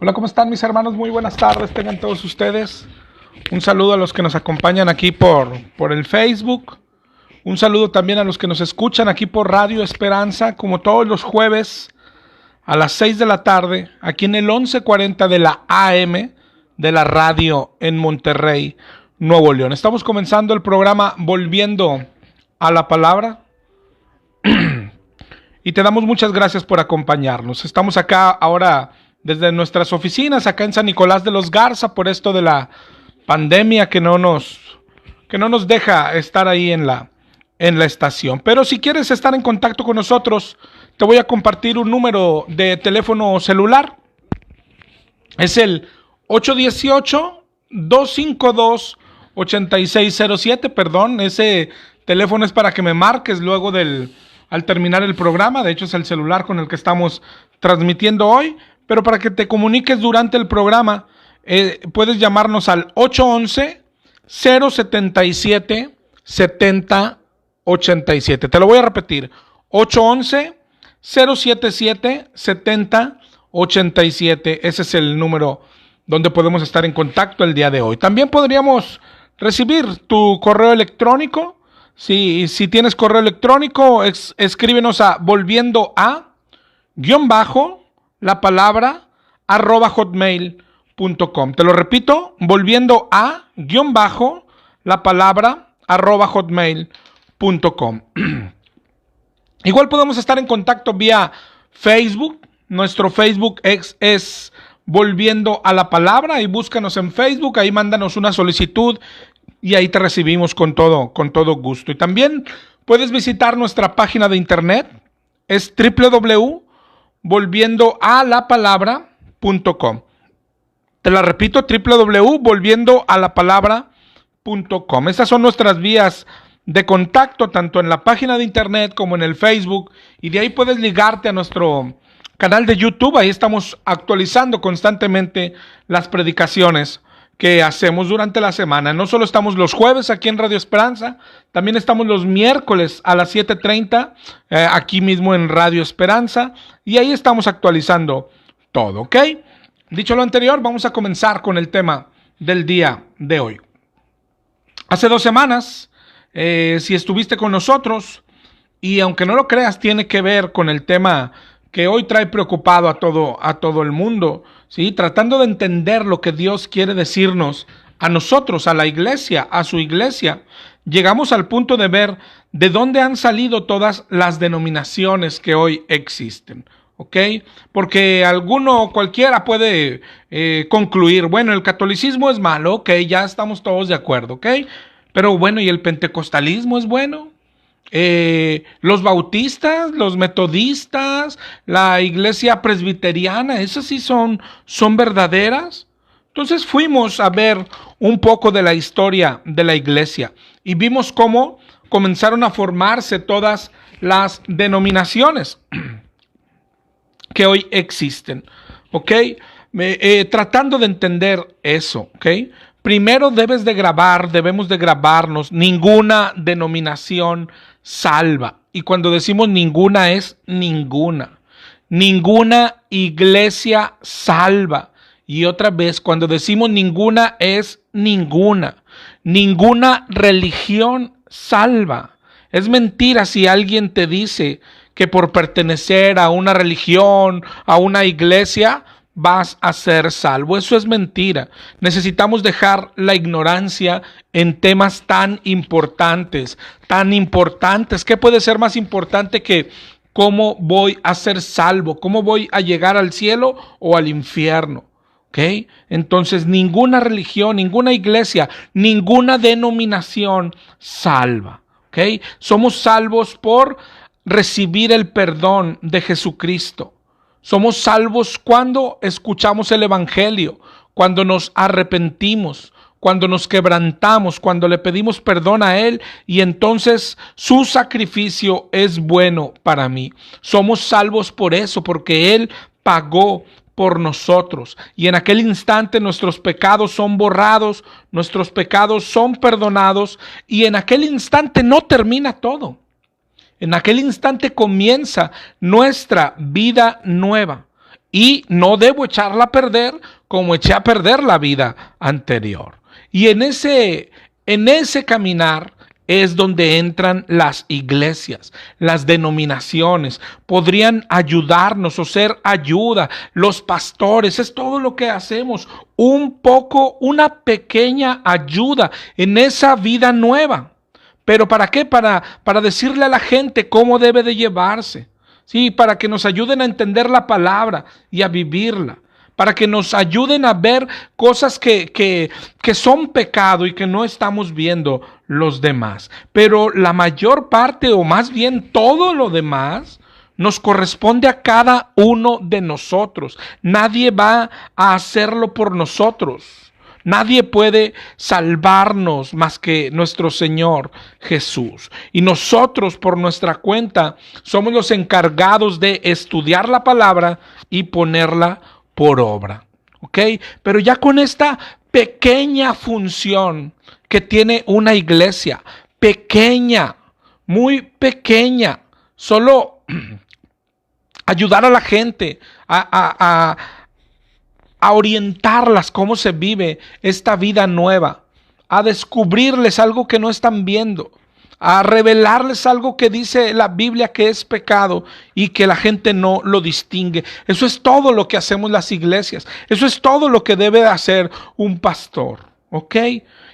Hola, ¿cómo están mis hermanos? Muy buenas tardes, tengan todos ustedes. Un saludo a los que nos acompañan aquí por el Facebook. Un saludo también a los que nos escuchan aquí por Radio Esperanza, como todos los jueves a las 6 de la tarde, aquí en el 1140 de la AM de la radio en Monterrey, Nuevo León. Estamos comenzando el programa Volviendo a la Palabra. Y te damos muchas gracias por acompañarnos. Estamos acá ahora desde nuestras oficinas, acá en San Nicolás de los Garza, por esto de la pandemia que no nos deja estar ahí en la estación. Pero si quieres estar en contacto con nosotros, te voy a compartir un número de teléfono celular. Es el 818-252-8607, perdón, ese teléfono es para que me marques luego al terminar el programa. De hecho es el celular con el que estamos transmitiendo hoy, pero para que te comuniques durante el programa, puedes llamarnos al 811-077-7087. Te lo voy a repetir, 811-077-7087. Ese es el número donde podemos estar en contacto el día de hoy. También podríamos recibir tu correo electrónico. Si tienes correo electrónico, escríbenos a volviendo_a_hotmail.com. Te lo repito, volviendo_a_hotmail.com. Igual podemos estar en contacto vía Facebook. Nuestro Facebook es Volviendo a la Palabra, y búscanos en Facebook, ahí mándanos una solicitud y ahí te recibimos con todo gusto. Y también puedes visitar nuestra página de internet, es www.volviendoalapalabra.com. Te la repito, www.volviendoalapalabra.com. Estas son nuestras vías de contacto, tanto en la página de internet como en el Facebook, y de ahí puedes ligarte a nuestro canal de YouTube. Ahí estamos actualizando constantemente las predicaciones que hacemos durante la semana. No solo estamos los jueves aquí en Radio Esperanza, también estamos los miércoles a las 7:30 aquí mismo en Radio Esperanza, y ahí estamos actualizando todo, ¿ok? Dicho lo anterior, vamos a comenzar con el tema del día de hoy. Hace 2 semanas, si estuviste con nosotros, y aunque no lo creas, tiene que ver con el tema que hoy trae preocupado a todo el mundo, ¿sí? Tratando de entender lo que Dios quiere decirnos a nosotros, a la iglesia, a su iglesia. Llegamos al punto de ver de dónde han salido todas las denominaciones que hoy existen, ¿ok? Porque cualquiera puede concluir, bueno, el catolicismo es malo, ok, ya estamos todos de acuerdo, ¿ok? Pero bueno, ¿y el pentecostalismo es bueno? Los bautistas, los metodistas, la iglesia presbiteriana, esas sí son verdaderas. Entonces fuimos a ver un poco de la historia de la iglesia y vimos cómo comenzaron a formarse todas las denominaciones que hoy existen, ¿ok? Tratando de entender eso, ¿ok? Primero debemos de grabarnos, ninguna denominación salva. Y cuando decimos ninguna, es ninguna. Ninguna iglesia salva. Y otra vez, cuando decimos ninguna, es ninguna. Ninguna religión salva. Es mentira si alguien te dice que por pertenecer a una religión, a una iglesia, vas a ser salvo. Eso es mentira. Necesitamos dejar la ignorancia en temas tan importantes. ¿Qué puede ser más importante que cómo voy a ser salvo? ¿Cómo voy a llegar al cielo o al infierno? ¿Ok? Entonces, ninguna religión, ninguna iglesia, ninguna denominación salva. ¿Ok? Somos salvos por recibir el perdón de Jesucristo. Somos salvos cuando escuchamos el evangelio, cuando nos arrepentimos, cuando nos quebrantamos, cuando le pedimos perdón a Él, y entonces su sacrificio es bueno para mí. Somos salvos por eso, porque Él pagó por nosotros, y en aquel instante nuestros pecados son borrados, nuestros pecados son perdonados, y en aquel instante no termina todo. En aquel instante comienza nuestra vida nueva. y no debo echarla a perder como eché a perder la vida anterior. Y en ese caminar es donde entran las iglesias, las denominaciones. Podrían ayudarnos o ser ayuda. Los pastores, es todo lo que hacemos. Un poco, una pequeña ayuda en esa vida nueva. ¿Pero para qué? Para decirle a la gente cómo debe de llevarse. Sí, para que nos ayuden a entender la palabra y a vivirla. Para que nos ayuden a ver cosas que son pecado y que no estamos viendo los demás. Pero la mayor parte, o más bien todo lo demás, nos corresponde a cada uno de nosotros. Nadie va a hacerlo por nosotros. Nadie puede salvarnos más que nuestro Señor Jesús. Y nosotros, por nuestra cuenta, somos los encargados de estudiar la palabra y ponerla por obra. ¿Ok? Pero ya con esta pequeña función que tiene una iglesia, pequeña, muy pequeña, solo ayudar a la gente a orientarlas cómo se vive esta vida nueva, a descubrirles algo que no están viendo, a revelarles algo que dice la Biblia que es pecado y que la gente no lo distingue. Eso es todo lo que hacemos las iglesias. Eso es todo lo que debe hacer un pastor, ¿ok?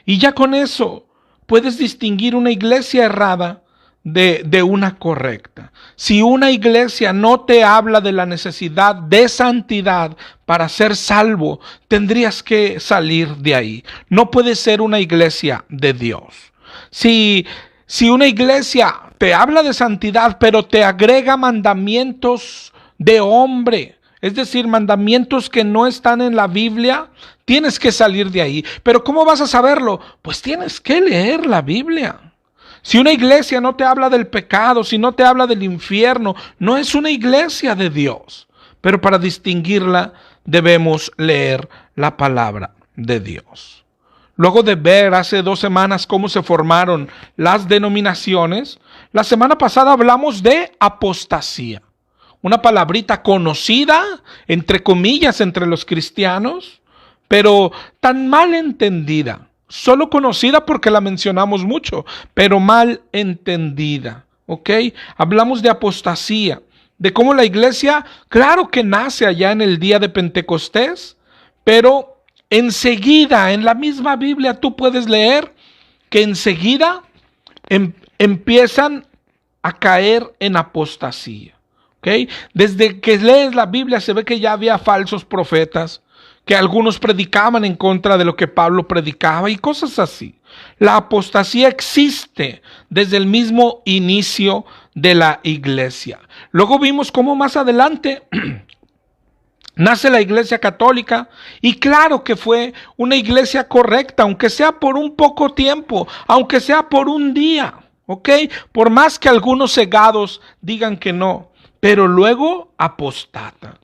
Y ya con eso puedes distinguir una iglesia errada de una correcta. Si una iglesia no te habla de la necesidad de santidad para ser salvo, tendrías que salir de ahí. No puede ser una iglesia de Dios. Si una iglesia te habla de santidad, pero te agrega mandamientos de hombre, es decir, mandamientos que no están en la Biblia, tienes que salir de ahí. Pero ¿cómo vas a saberlo? Pues tienes que leer la Biblia. Si una iglesia no te habla del pecado, si no te habla del infierno, no es una iglesia de Dios. Pero para distinguirla debemos leer la palabra de Dios. Luego de ver hace 2 semanas cómo se formaron las denominaciones, la semana pasada hablamos de apostasía. Una palabrita conocida, entre comillas, entre los cristianos, pero tan mal entendida. Solo conocida porque la mencionamos mucho, pero mal entendida, ¿ok? Hablamos de apostasía, de cómo la iglesia, claro que nace allá en el día de Pentecostés, pero enseguida, en la misma Biblia tú puedes leer que enseguida empiezan a caer en apostasía, ¿ok? Desde que lees la Biblia se ve que ya había falsos profetas, que algunos predicaban en contra de lo que Pablo predicaba y cosas así. La apostasía existe desde el mismo inicio de la iglesia. Luego vimos cómo más adelante nace la iglesia católica y claro que fue una iglesia correcta, aunque sea por un poco tiempo, aunque sea por un día, ¿ok? Por más que algunos cegados digan que no, pero luego apostata.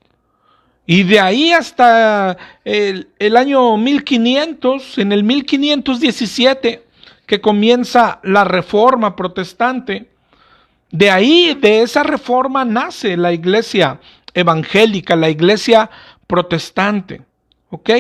Y de ahí hasta el año 1500, en el 1517, que comienza la reforma protestante, de ahí, de esa reforma nace la iglesia evangélica, la iglesia protestante, ¿ok?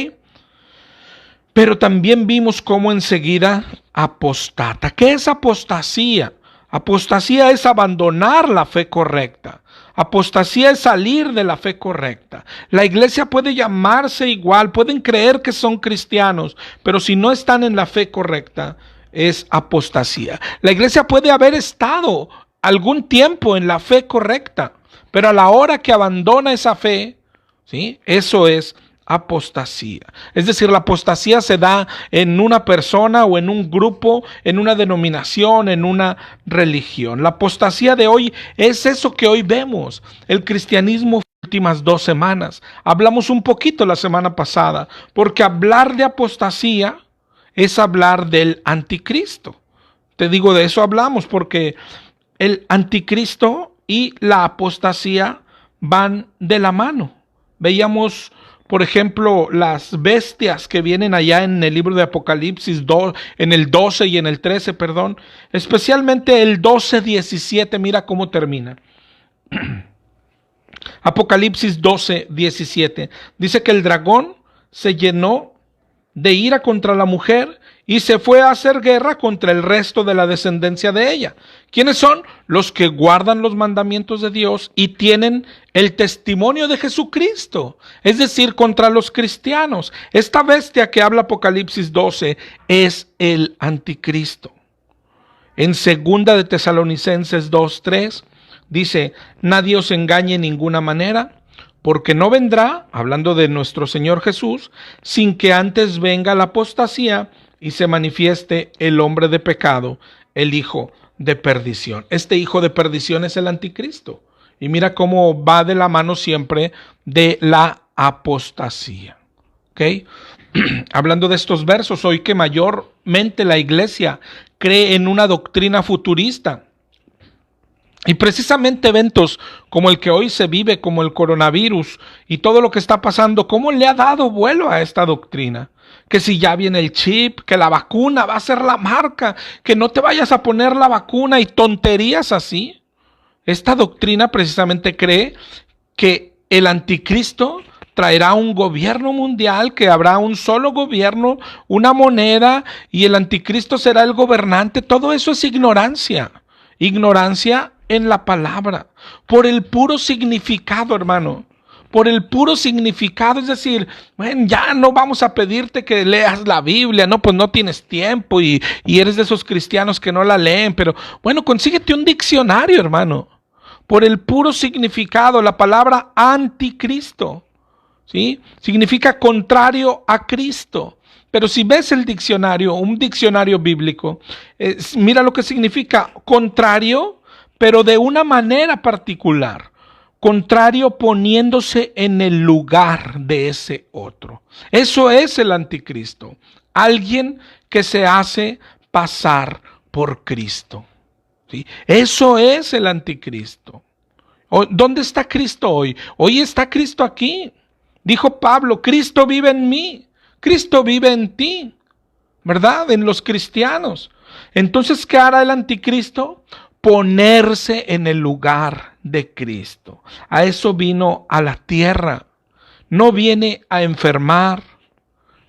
Pero también vimos cómo enseguida apostata. ¿Qué es apostasía? Apostasía es abandonar la fe correcta. Apostasía es salir de la fe correcta. La iglesia puede llamarse igual, pueden creer que son cristianos, pero si no están en la fe correcta, es apostasía. La iglesia puede haber estado algún tiempo en la fe correcta, pero a la hora que abandona esa fe, ¿sí? Eso es apostasía. Es decir, la apostasía se da en una persona o en un grupo, en una denominación, en una religión. La apostasía de hoy es eso que hoy vemos. El cristianismo últimas 2 semanas. Hablamos un poquito la semana pasada, porque hablar de apostasía es hablar del anticristo. Te digo, de eso hablamos, porque el anticristo y la apostasía van de la mano. Veíamos, por ejemplo, las bestias que vienen allá en el libro de Apocalipsis, en el 12 y en el 13, perdón. Especialmente el 12:17, mira cómo termina. Apocalipsis 12:17 dice que el dragón se llenó de ira contra la mujer y se fue a hacer guerra contra el resto de la descendencia de ella. ¿Quiénes son? Los que guardan los mandamientos de Dios y tienen el testimonio de Jesucristo, es decir, contra los cristianos. Esta bestia que habla Apocalipsis 12 es el anticristo. En 2 de Tesalonicenses 2:3 dice: nadie os engañe en ninguna manera, porque no vendrá, hablando de nuestro Señor Jesús, sin que antes venga la apostasía y se manifieste el hombre de pecado, el hijo de perdición. Este hijo de perdición es el anticristo. Y mira cómo va de la mano siempre de la apostasía. ¿Ok? Hablando de estos versos, hoy que mayormente la iglesia cree en una doctrina futurista. Y precisamente eventos como el que hoy se vive, como el coronavirus y todo lo que está pasando, ¿cómo le ha dado vuelo a esta doctrina? Que si ya viene el chip, que la vacuna va a ser la marca, que no te vayas a poner la vacuna y tonterías así. Esta doctrina precisamente cree que el anticristo traerá un gobierno mundial, que habrá un solo gobierno, una moneda, y el anticristo será el gobernante. Todo eso es ignorancia. Ignorancia en la palabra, por el puro significado, hermano, por el puro significado. Es decir, bueno, ya no vamos a pedirte que leas la Biblia, no, pues no tienes tiempo y eres de esos cristianos que no la leen, pero bueno, consíguete un diccionario, hermano, por el puro significado. La palabra anticristo, ¿sí? Significa contrario a Cristo. Pero si ves el diccionario, un diccionario bíblico, mira lo que significa: contrario, pero de una manera particular. Contrario, poniéndose en el lugar de ese otro. Eso es el anticristo. Alguien que se hace pasar por Cristo. ¿Sí? Eso es el anticristo. ¿Dónde está Cristo hoy? Hoy está Cristo aquí. Dijo Pablo: Cristo vive en mí. Cristo vive en ti, ¿verdad? En los cristianos. Entonces, ¿qué hará el anticristo? Ponerse en el lugar de Cristo. A eso vino a la tierra. No viene a enfermar,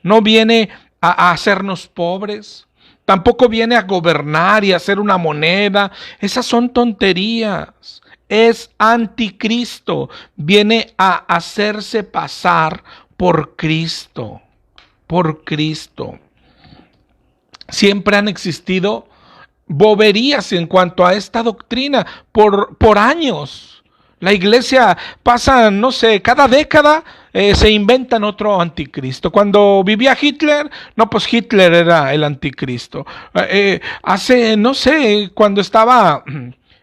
no viene a hacernos pobres, tampoco viene a gobernar y a hacer una moneda. Esas son tonterías. Es anticristo. Viene a hacerse pasar por Cristo. Por Cristo. Siempre han existido boberías en cuanto a esta doctrina por años. La iglesia pasa, no sé, cada década se inventan otro anticristo. Cuando vivía Hitler, no, pues Hitler era el anticristo. Hace, no sé, cuando estaba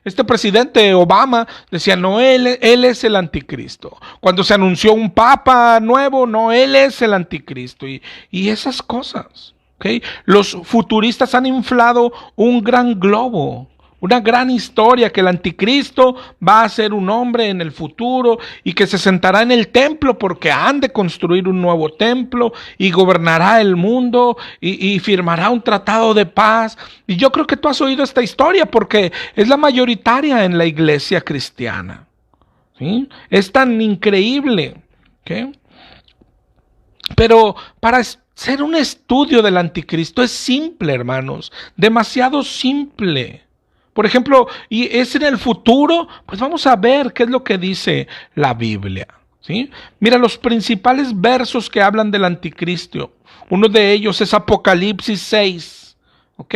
este presidente Obama, decía: no, él es el anticristo. Cuando se anunció un papa nuevo, no, él es el anticristo. Y esas cosas, ¿okay? Los futuristas han inflado un gran globo, una gran historia, que el anticristo va a ser un hombre en el futuro y que se sentará en el templo porque han de construir un nuevo templo y gobernará el mundo y firmará un tratado de paz. Y yo creo que tú has oído esta historia porque es la mayoritaria en la iglesia cristiana, ¿sí? Es tan increíble, ¿okay? Pero para hacer un estudio del anticristo es simple, hermanos, demasiado simple. Por ejemplo, y es en el futuro, pues vamos a ver qué es lo que dice la Biblia, ¿sí? Mira los principales versos que hablan del anticristo. Uno de ellos es Apocalipsis 6, ¿ok?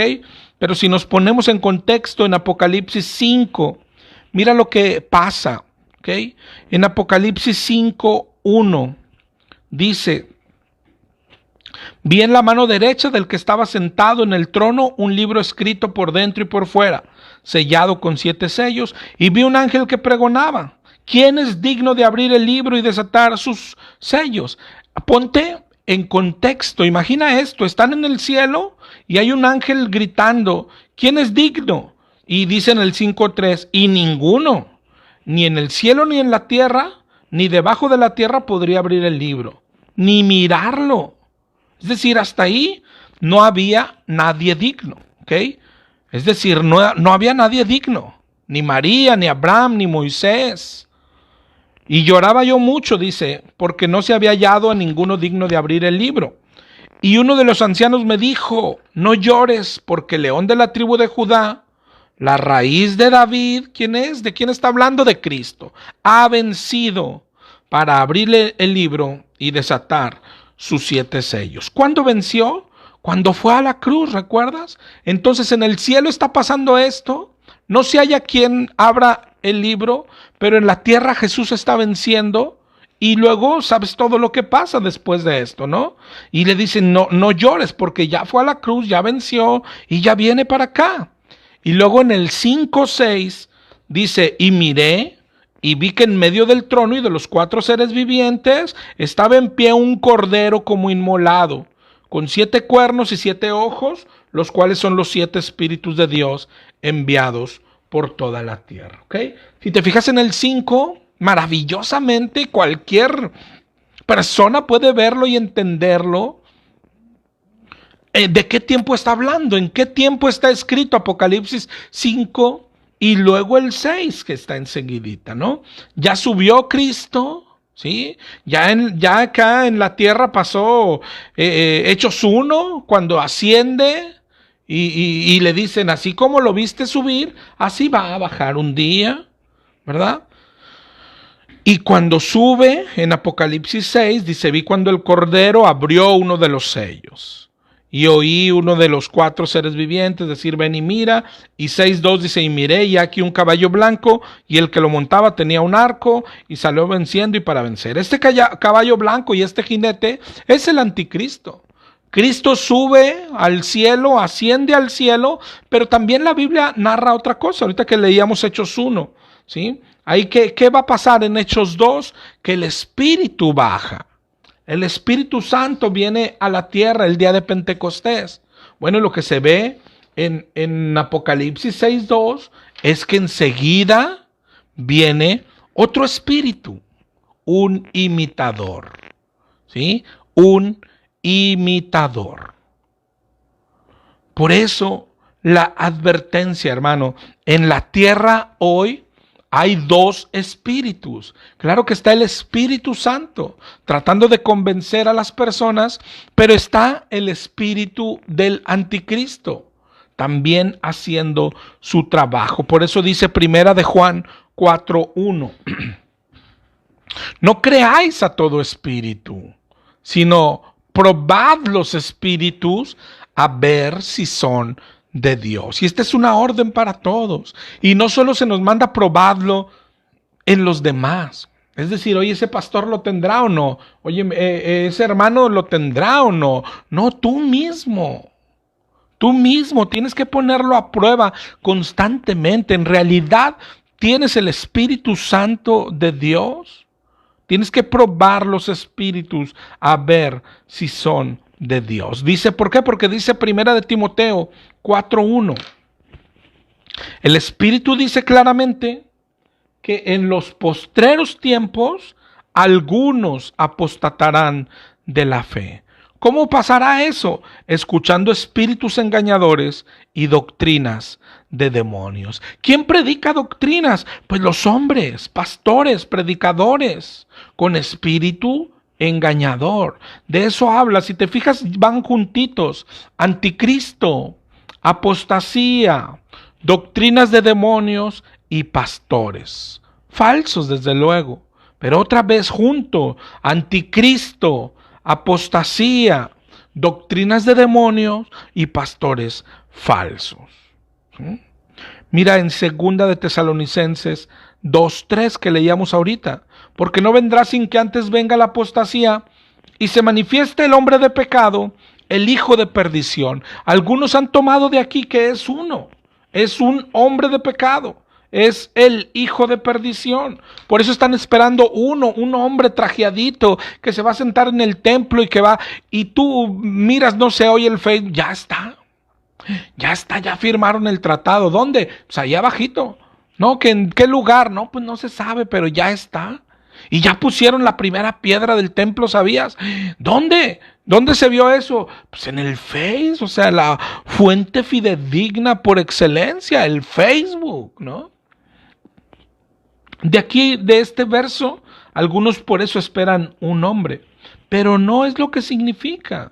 Pero si nos ponemos en contexto en Apocalipsis 5, mira lo que pasa, ¿ok? En Apocalipsis 5:1 dice: vi en la mano derecha del que estaba sentado en el trono un libro escrito por dentro y por fuera, sellado con 7 sellos, y vi un ángel que pregonaba: ¿quién es digno de abrir el libro y desatar sus sellos? Ponte en contexto, imagina esto: están en el cielo y hay un ángel gritando: ¿quién es digno? Y dice en el 5:3: y ninguno, ni en el cielo ni en la tierra, ni debajo de la tierra podría abrir el libro, ni mirarlo. Es decir, hasta ahí no había nadie digno, ¿ok? Es decir, no había nadie digno, ni María, ni Abraham, ni Moisés. Y lloraba yo mucho, dice, porque no se había hallado a ninguno digno de abrir el libro. Y uno de los ancianos me dijo, no llores, porque el león de la tribu de Judá, la raíz de David, ¿quién es? ¿De quién está hablando? De Cristo. Ha vencido para abrirle el libro y desatar sus 7 sellos. ¿Cuándo venció? Cuando fue a la cruz, ¿recuerdas? Entonces en el cielo está pasando esto. No se haya quien abra el libro, pero en la tierra Jesús está venciendo. Y luego sabes todo lo que pasa después de esto, ¿no? Y le dicen, no, no llores porque ya fue a la cruz, ya venció y ya viene para acá. Y luego en el 5:6 dice, y miré y vi que en medio del trono y de los 4 seres vivientes estaba en pie un cordero como inmolado, con 7 cuernos y 7 ojos, los cuales son los 7 espíritus de Dios enviados por toda la tierra. ¿Okay? Si te fijas en el 5, maravillosamente cualquier persona puede verlo y entenderlo. ¿De qué tiempo está hablando? ¿En qué tiempo está escrito Apocalipsis 5 y luego el 6 que está enseguidita, ¿no? Ya subió Cristo, ¿sí? Ya acá en la tierra pasó Hechos 1, cuando asciende y le dicen, así como lo viste subir, así va a bajar un día, ¿verdad? Y cuando sube en Apocalipsis 6, dice, vi cuando el Cordero abrió uno de los sellos. Y oí uno de los 4 seres vivientes decir, ven y mira. Y 6:2 dice, y miré y aquí un caballo blanco, y el que lo montaba tenía un arco, y salió venciendo y para vencer. Este caballo blanco y este jinete es el anticristo. Cristo sube al cielo, asciende al cielo, pero también la Biblia narra otra cosa. Ahorita que leíamos Hechos 1, ¿sí? Ahí ¿qué va a pasar en Hechos 2? Que el Espíritu baja. El Espíritu Santo viene a la tierra el día de Pentecostés. Bueno, lo que se ve en Apocalipsis 6:2 es que enseguida viene otro espíritu, un imitador, ¿sí? Un imitador. Por eso la advertencia, hermano, en la tierra hoy hay 2 espíritus. Claro que está el Espíritu Santo tratando de convencer a las personas, pero está el espíritu del anticristo también haciendo su trabajo. Por eso dice Primera de Juan 4:1. No creáis a todo espíritu, sino probad los espíritus a ver si son de Dios. Y esta es una orden para todos. Y no solo se nos manda probarlo en los demás. Es decir, oye, ese pastor lo tendrá o no. Oye, ese hermano lo tendrá o no. No, tú mismo. Tú mismo tienes que ponerlo a prueba constantemente. En realidad, ¿tienes el Espíritu Santo de Dios? Tienes que probar los espíritus a ver si son de Dios. Dice, ¿por qué? Porque dice Primera de Timoteo 4:1. El Espíritu dice claramente que en los postreros tiempos algunos apostatarán de la fe. ¿Cómo pasará eso? Escuchando espíritus engañadores y doctrinas de demonios. ¿Quién predica doctrinas? Pues los hombres, pastores, predicadores, con espíritu engañador. De eso habla. Si te fijas, van juntitos. Anticristo, apostasía, doctrinas de demonios y pastores. Falsos, desde luego. Pero otra vez junto, anticristo, apostasía, doctrinas de demonios y pastores falsos. ¿Sí? Mira en 2 de Tesalonicenses 2:3 que leíamos ahorita. Porque no vendrá sin que antes venga la apostasía y se manifieste el hombre de pecado, el hijo de perdición. Algunos han tomado de aquí que es uno. Es un hombre de pecado. Es el hijo de perdición. Por eso están esperando un hombre trajeadito que se va a sentar en el templo y que va, y tú miras, no sé, hoy el Facebook, ya está, ya firmaron el tratado. ¿Dónde? Pues allá abajito. No, ¿que en qué lugar? No, pues no se sabe, pero ya está. Y ya pusieron la primera piedra del templo, ¿sabías? ¿Dónde? ¿Dónde se vio eso? Pues en el Face, o sea, la fuente fidedigna por excelencia, el Facebook, ¿no? De aquí, de este verso, Algunos por eso esperan un hombre, pero no es lo que significa.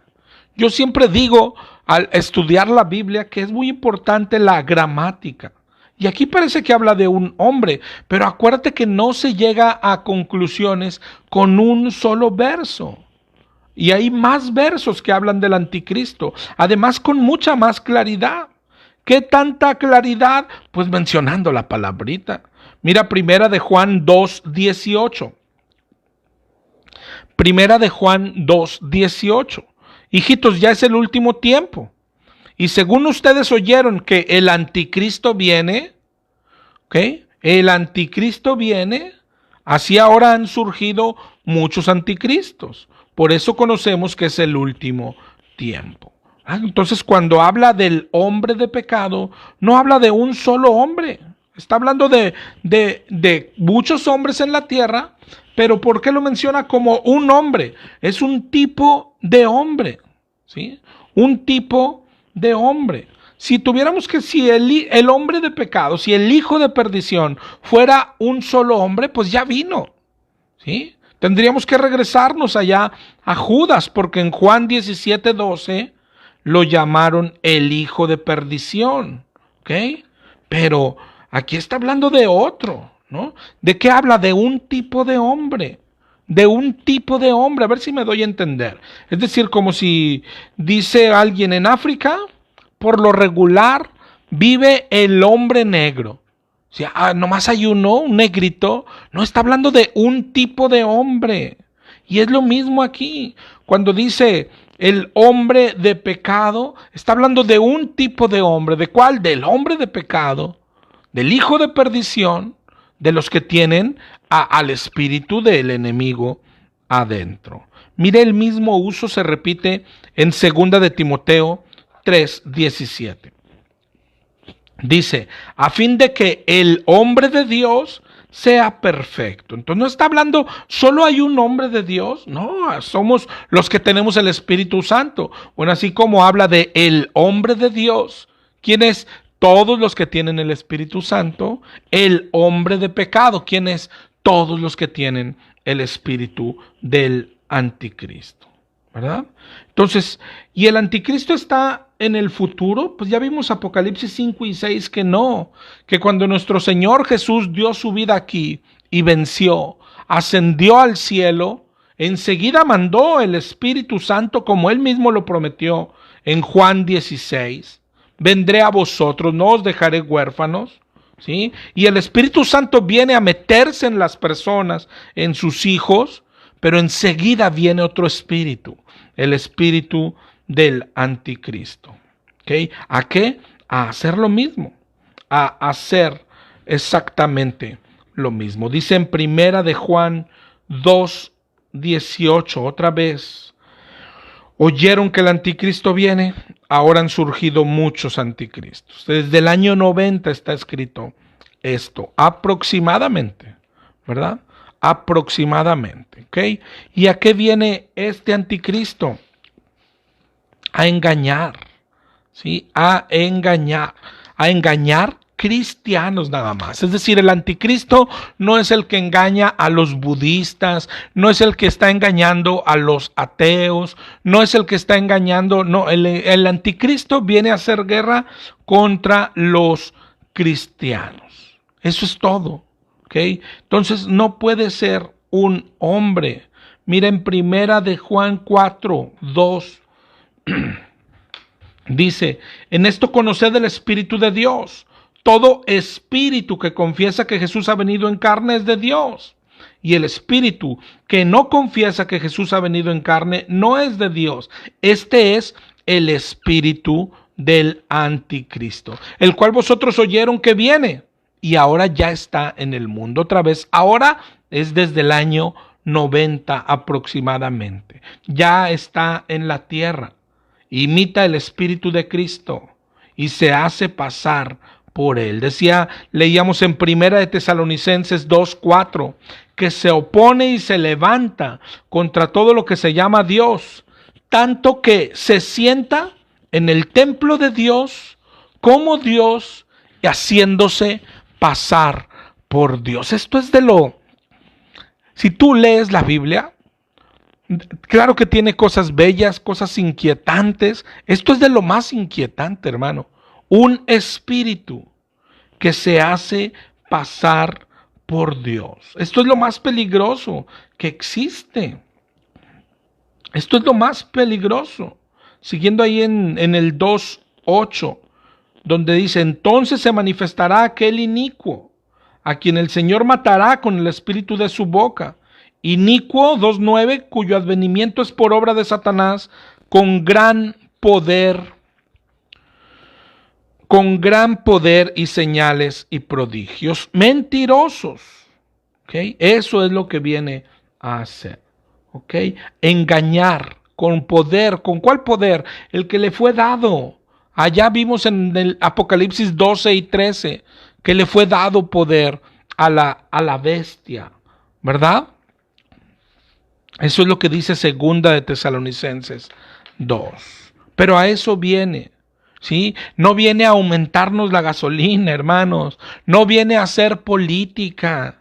Yo siempre digo al estudiar la Biblia que es muy importante la gramática. Y aquí parece que habla de un hombre, pero acuérdate que no se llega a conclusiones con un solo verso. Y hay más versos que hablan del anticristo, además con mucha más claridad. ¿Qué tanta claridad? Pues mencionando la palabrita. Mira, primera de Juan 2:18. Primera de Juan 2:18. Hijitos, ya es el último tiempo. Y según ustedes oyeron que el anticristo viene, ¿ok? El anticristo viene, así ahora han surgido muchos anticristos. Por eso conocemos que es el último tiempo. Entonces, cuando habla del hombre de pecado, no habla de un solo hombre. Está hablando de muchos hombres en la tierra, pero ¿por qué lo menciona como un hombre? Es un tipo de hombre, ¿sí? Un tipo de hombre. Si tuviéramos que, si el hombre de pecado, si el hijo de perdición fuera un solo hombre, pues ya vino, ¿sí? Tendríamos que regresarnos allá a Judas, porque en Juan 17:12 lo llamaron el hijo de perdición, ¿ok? Pero aquí está hablando de otro, ¿no? ¿De qué habla? De un tipo de hombre. De un tipo de hombre. A ver si me doy a entender. Es decir, como si dice alguien en África, por lo regular, vive el hombre negro. O sea, nomás hay uno, un negrito. No, está hablando de un tipo de hombre. Y es lo mismo aquí. Cuando dice el hombre de pecado, está hablando de un tipo de hombre. ¿De cuál? Del hombre de pecado, del hijo de perdición, de los que tienen al espíritu del enemigo adentro. Mire, el mismo uso se repite en 2 de Timoteo 3:17. Dice, a fin de que el hombre de Dios sea perfecto. Entonces no está hablando, solo hay un hombre de Dios. No, somos los que tenemos el Espíritu Santo. Bueno, así como habla de el hombre de Dios, ¿quién es? Todos los que tienen el Espíritu Santo. El hombre de pecado, ¿quién es? Todos los que tienen el espíritu del anticristo, ¿verdad? Entonces, ¿y el anticristo está en el futuro? Pues ya vimos Apocalipsis 5:6 que no, que cuando nuestro Señor Jesús dio su vida aquí y venció, ascendió al cielo, enseguida mandó el Espíritu Santo como él mismo lo prometió en Juan 16. Vendré a vosotros, no os dejaré huérfanos, ¿sí? Y el Espíritu Santo viene a meterse en las personas, en sus hijos, pero enseguida viene otro espíritu, el espíritu del anticristo. ¿Okay? ¿A qué? A hacer lo mismo, a hacer exactamente lo mismo. Dice en primera de Juan 2:18, otra vez, oyeron que el anticristo viene, ahora han surgido muchos anticristos. Desde el año 90 está escrito esto, aproximadamente, ¿verdad? Aproximadamente, ¿ok? ¿Y a qué viene este anticristo? A engañar, ¿sí? A engañar cristianos nada más. Es decir, el anticristo no es el que engaña a los budistas, no es el que está engañando a los ateos, no es el que está engañando, no, el anticristo viene a hacer guerra contra los cristianos. Eso es todo, ¿ok? Entonces no puede ser un hombre. Miren, primera de Juan 4:2. Dice, en esto conoced el Espíritu de Dios. Todo espíritu que confiesa que Jesús ha venido en carne es de Dios. Y el espíritu que no confiesa que Jesús ha venido en carne no es de Dios. Este es el espíritu del anticristo, el cual vosotros oyeron que viene y ahora ya está en el mundo otra vez. Ahora es desde el año 90 aproximadamente. Ya está en la tierra. Imita el espíritu de Cristo y se hace pasar por él. Leíamos en primera de Tesalonicenses 2:4, que se opone y se levanta contra todo lo que se llama Dios, tanto que se sienta en el templo de Dios como Dios, haciéndose pasar por Dios. Esto es de lo Si tú lees la Biblia, claro que tiene cosas bellas, cosas inquietantes. Esto es de lo más inquietante, hermano. Un espíritu que se hace pasar por Dios. Esto es lo más peligroso que existe. Esto es lo más peligroso. Siguiendo ahí en el 2:8, donde dice, entonces se manifestará aquel inicuo, a quien el Señor matará con el espíritu de su boca. Inicuo 2:9, cuyo advenimiento es por obra de Satanás, con gran poder y señales y prodigios mentirosos. ¿Okay? Eso es lo que viene a hacer. ¿Okay? Engañar con poder. ¿Con cuál poder? El que le fue dado. Allá vimos en el Apocalipsis 12:13 que le fue dado poder a la bestia, ¿verdad? Eso es lo que dice Segunda de Tesalonicenses 2. Pero a eso viene, ¿sí? No viene a aumentarnos la gasolina, hermanos. No viene a hacer política.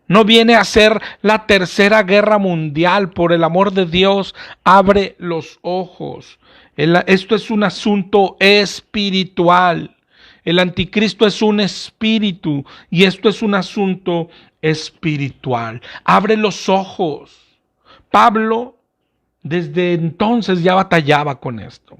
No viene a ser la tercera guerra mundial. Por el amor de Dios, abre los ojos. Esto es un asunto espiritual. El anticristo es un espíritu y esto es un asunto espiritual. Abre los ojos. Pablo desde entonces ya batallaba con esto.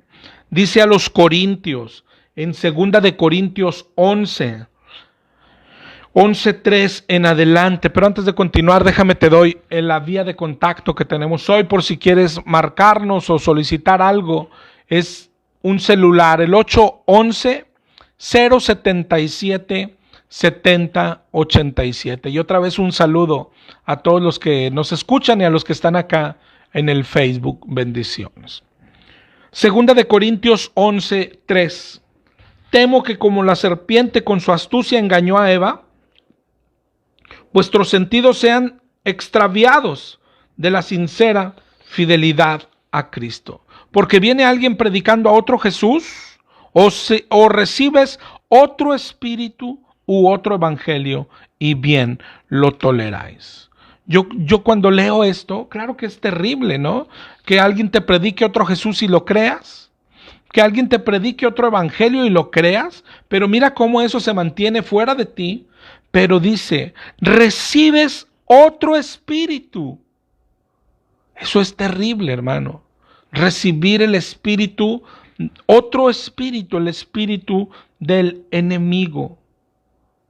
Dice a los Corintios, en 2 de Corintios 11:3 en adelante. Pero antes de continuar, déjame te doy la vía de contacto que tenemos hoy por si quieres marcarnos o solicitar algo. Es un celular, el 811-077-7087. Y otra vez un saludo a todos los que nos escuchan y a los que están acá en el Facebook. Bendiciones. 2 de Corintios 11:3. Temo que como la serpiente con su astucia engañó a Eva, vuestros sentidos sean extraviados de la sincera fidelidad a Cristo. Porque viene alguien predicando a otro Jesús, o recibes otro espíritu u otro evangelio, y bien lo toleráis. Yo cuando leo esto, claro que es terrible, ¿no? Que alguien te predique otro Jesús y lo creas. Que alguien te predique otro evangelio y lo creas. Pero mira cómo eso se mantiene fuera de ti. Pero dice, recibes otro espíritu. Eso es terrible, hermano. Recibir el espíritu, otro espíritu, el espíritu del enemigo.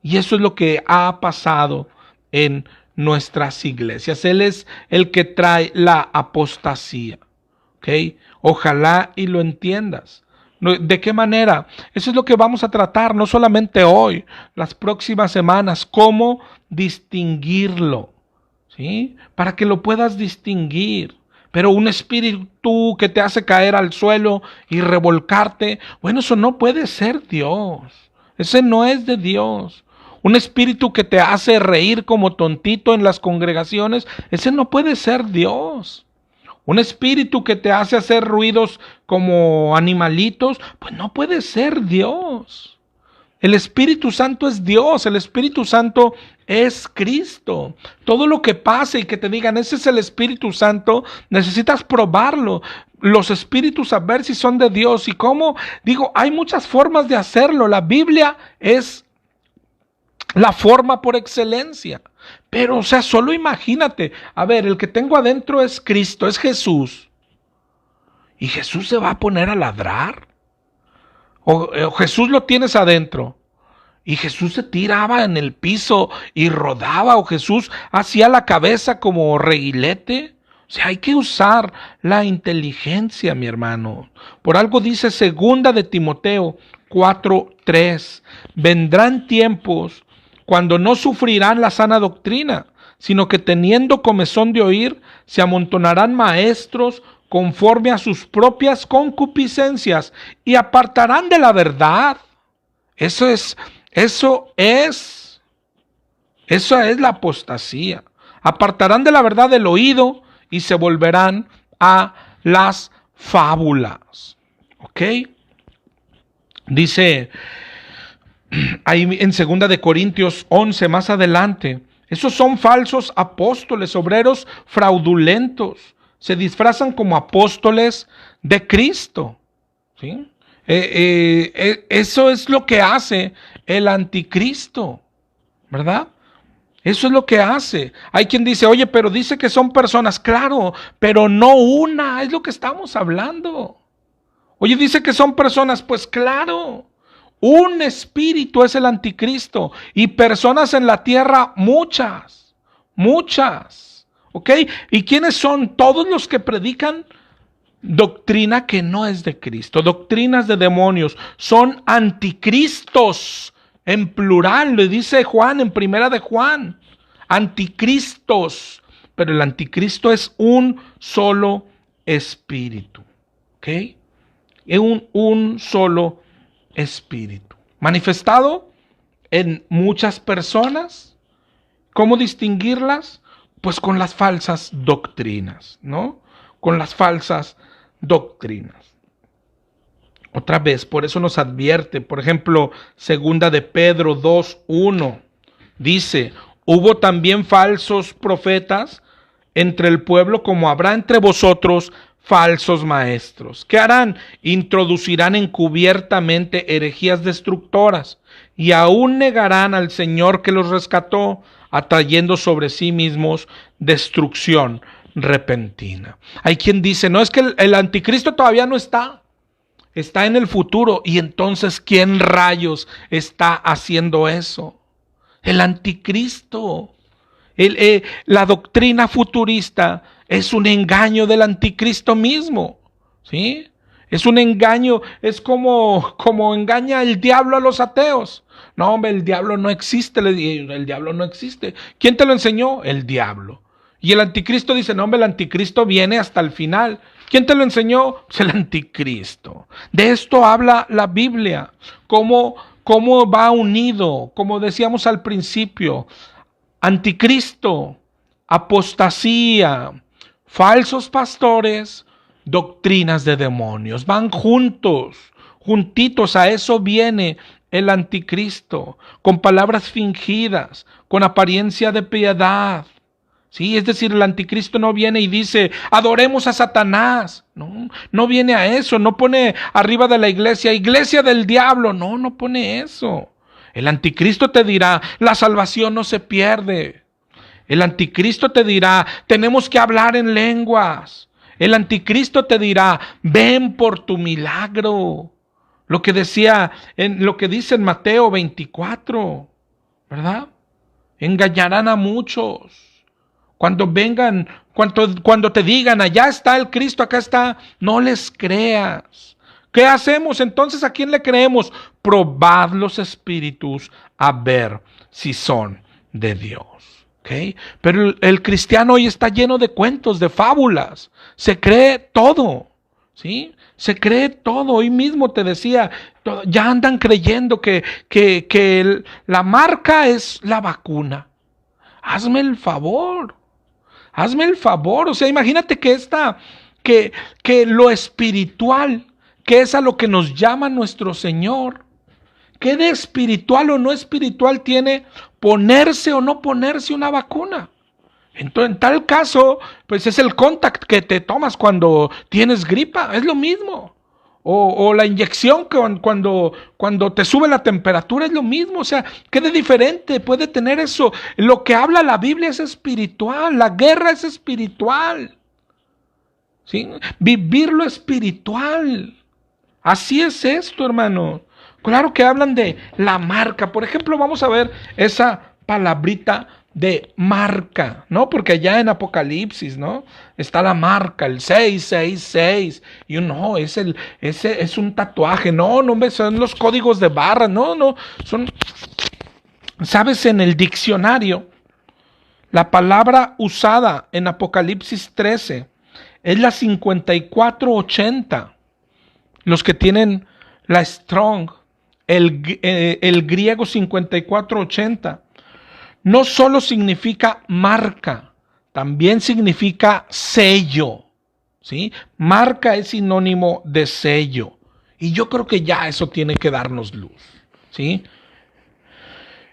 Y eso es lo que ha pasado en nuestras iglesias. Él es el que trae la apostasía. ¿Ok? Ojalá y lo entiendas. ¿De qué manera? Eso es lo que vamos a tratar, no solamente hoy, las próximas semanas, cómo distinguirlo, ¿sí? Para que lo puedas distinguir. Pero un espíritu que te hace caer al suelo y revolcarte, bueno, eso no puede ser Dios. Ese no es de Dios. Un espíritu que te hace reír como tontito en las congregaciones, ese no puede ser Dios. Un espíritu que te hace hacer ruidos como animalitos, pues no puede ser Dios. El Espíritu Santo es Dios, el Espíritu Santo es Cristo. Todo lo que pase y que te digan, ese es el Espíritu Santo, necesitas probarlo. Los espíritus a ver si son de Dios. ¿Y cómo? Digo, hay muchas formas de hacerlo. La Biblia es la forma por excelencia. Pero, o sea, solo imagínate. A ver, el que tengo adentro es Cristo, es Jesús. ¿Y Jesús se va a poner a ladrar? O Jesús lo tienes adentro. Y Jesús se tiraba en el piso y rodaba. O Jesús hacía la cabeza como reguilete. O sea, hay que usar la inteligencia, mi hermano. Por algo dice 2 de Timoteo 4:3. Vendrán tiempos cuando no sufrirán la sana doctrina, sino que teniendo comezón de oír, se amontonarán maestros conforme a sus propias concupiscencias y apartarán de la verdad. Eso es la apostasía. Apartarán de la verdad del oído y se volverán a las fábulas. ¿Ok? Dice ahí en 2 de Corintios 11, más adelante, Esos son falsos apóstoles, obreros fraudulentos. Se disfrazan como apóstoles de Cristo. ¿Sí? Eso es lo que hace el anticristo, ¿verdad? Eso es lo que hace. Hay quien dice, oye, pero dice que son personas. Claro, pero no una, es lo que estamos hablando. Oye, dice que son personas. Pues claro, un espíritu es el anticristo y personas en la tierra muchas, muchas. ¿Ok? ¿Y quiénes son? Todos los que predican doctrina que no es de Cristo, doctrinas de demonios, son anticristos en plural, le dice Juan en primera de Juan, anticristos, pero el anticristo es un solo espíritu, ¿ok? Es un solo espíritu, manifestado en muchas personas. ¿Cómo distinguirlas? Pues con las falsas doctrinas, ¿no? Con las falsas doctrinas. Otra vez, por eso nos advierte, por ejemplo, segunda de Pedro 2:1, dice, hubo también falsos profetas entre el pueblo, como habrá entre vosotros falsos maestros. ¿Qué harán? Introducirán encubiertamente herejías destructoras y aún negarán al Señor que los rescató, atrayendo sobre sí mismos destrucción repentina. Hay quien dice, no, es que el anticristo todavía no está en el futuro. Y entonces, ¿quién rayos está haciendo eso? El anticristo. La doctrina futurista es un engaño del anticristo mismo, ¿sí? Es un engaño, es como engaña el diablo a los ateos. No, hombre, el diablo no existe, el diablo no existe. ¿Quién te lo enseñó? El diablo. Y el anticristo dice, no, hombre, el anticristo viene hasta el final. ¿Quién te lo enseñó? Pues el anticristo. De esto habla la Biblia, cómo va unido, como decíamos al principio, anticristo, apostasía, falsos pastores, doctrinas de demonios. Van juntos, juntitos, a eso viene el anticristo, con palabras fingidas, con apariencia de piedad. Sí, es decir, el anticristo no viene y dice, adoremos a Satanás. No, no viene a eso, no pone arriba de la iglesia, iglesia del diablo. No, no pone eso. El anticristo te dirá, la salvación no se pierde. El anticristo te dirá, tenemos que hablar en lenguas. El anticristo te dirá, ven por tu milagro. Lo que dice en Mateo 24, ¿verdad? Engañarán a muchos. Cuando vengan, cuando te digan, allá está el Cristo, acá está, no les creas. ¿Qué hacemos? Entonces, ¿a quién le creemos? Probad los espíritus a ver si son de Dios. ¿Okay? Pero el cristiano hoy está lleno de cuentos, de fábulas. Se cree todo. ¿Sí? Se cree todo. Hoy mismo te decía, ya andan creyendo que la marca es la vacuna. Hazme el favor. Hazme el favor, o sea, imagínate que lo espiritual, que es a lo que nos llama nuestro Señor, ¿qué de espiritual o no espiritual tiene ponerse o no ponerse una vacuna? Entonces, en tal caso, pues es el contact que te tomas cuando tienes gripa, es lo mismo. O la inyección cuando te sube la temperatura es lo mismo. O sea, ¿qué de diferente puede tener eso? Lo que habla la Biblia es espiritual. La guerra es espiritual. ¿Sí? Vivir lo espiritual. Así es esto, hermano. Claro que hablan de la marca. Por ejemplo, vamos a ver esa palabrita de marca, ¿no? Porque allá en Apocalipsis, ¿no? Está la marca, el 666, y no, ese es un tatuaje, no, son los códigos de barra, no, son, ¿sabes? En el diccionario, la palabra usada en Apocalipsis 13 es la 5480, los que tienen la Strong, el griego 5480, no solo significa marca, también significa sello, ¿sí? Marca es sinónimo de sello. Y yo creo que ya eso tiene que darnos luz, ¿sí?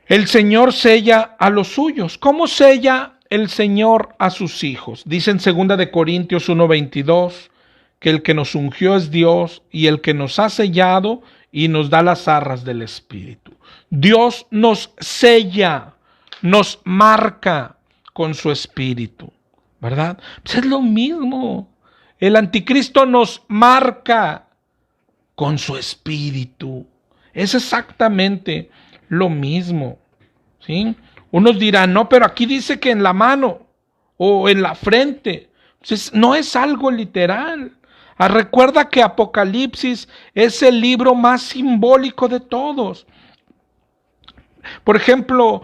El Señor sella a los suyos. ¿Cómo sella el Señor a sus hijos? Dice en 2 de Corintios 1:22 que el que nos ungió es Dios y el que nos ha sellado y nos da las arras del Espíritu. Dios nos sella, nos marca con su Espíritu, ¿verdad? Pues es lo mismo. El anticristo nos marca con su Espíritu. Es exactamente lo mismo, ¿sí? Unos dirán, no, pero aquí dice que en la mano o en la frente. Entonces, no es algo literal. Recuerda que Apocalipsis es el libro más simbólico de todos. Por ejemplo,